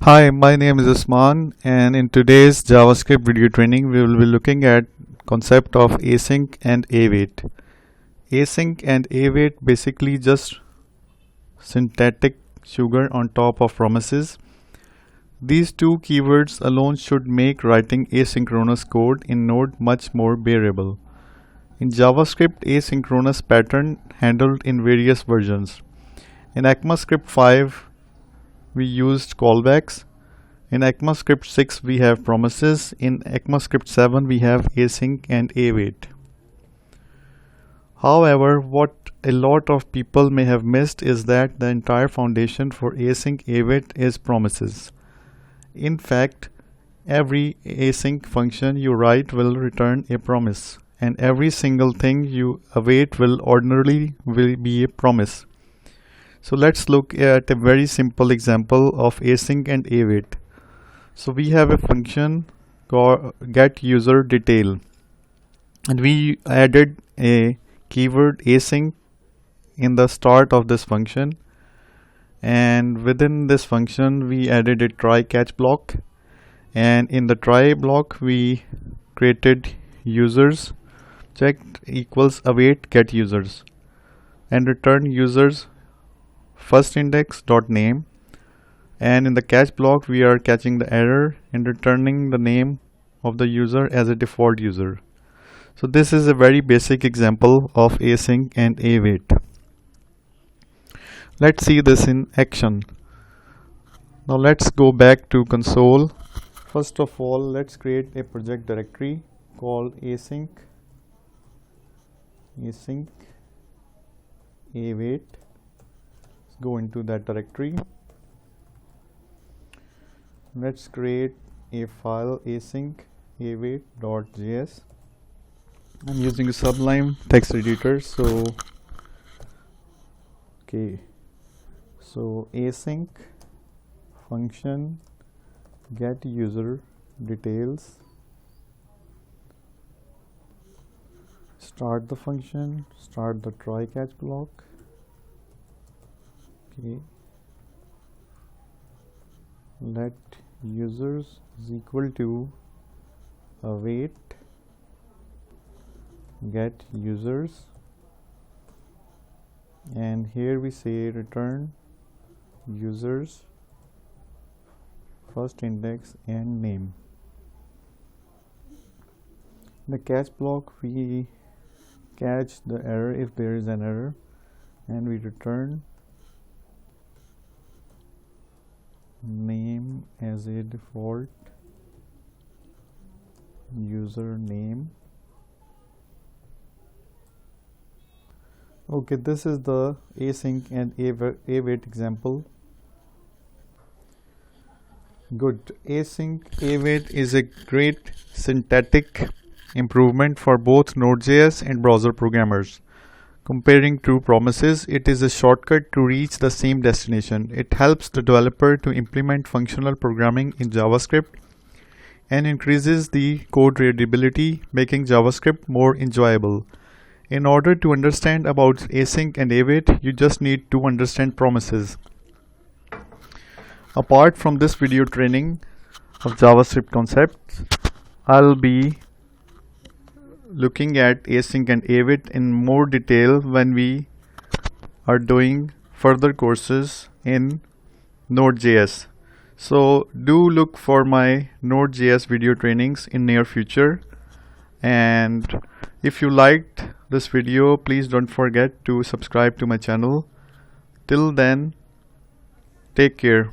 Hi, my name is Usman, and in today's JavaScript video training we will be looking at concept of async and await. Async and await basically just syntactic sugar on top of promises. These two keywords alone should make writing asynchronous code in Node much more bearable. In JavaScript, asynchronous pattern handled in various versions. In ECMAScript 5 we used callbacks. In ECMAScript 6 we have promises. In ECMAScript 7 we have async and await. However, what a lot of people may have missed is that the entire foundation for async await is promises. In fact, every async function you write will return a promise, and every single thing you await will ordinarily be a promise. So let's look at a very simple example of async and await. So we have a function called getUserDetail, and we added a keyword async in the start of this function, and within this function we added a try catch block, and in the try block we created users checked equals await get users and return users first index dot name, and in the catch block we are catching the error and returning the name of the user as a default user. So this is a very basic example of async and await. Let's see this in action. Now let's go back to console. First of all, let's create a project directory called async await. Go into that directory. Let's create a file async await.js. I'm using a Sublime text editor, so async function get user details, start the function, start the try catch block. Let users is equal to await get users, and here we say return users first index and name. In the catch block we catch the error if there is an error, and we return name as a default username. Okay, this is the async and await example. Good. Async await is a great syntactic improvement for both Node.js and browser programmers. Comparing two promises, it is a shortcut to reach the same destination. It helps the developer to implement functional programming in JavaScript and increases the code readability, making JavaScript more enjoyable. In order to understand about async and await, you just need to understand promises. Apart from this video training of JavaScript concepts, I'll be looking at async and await in more detail when we are doing further courses in Node.js. So do look for my Node.js video trainings in near future, and if you liked this video, please don't forget to subscribe to my channel. Till then, take care.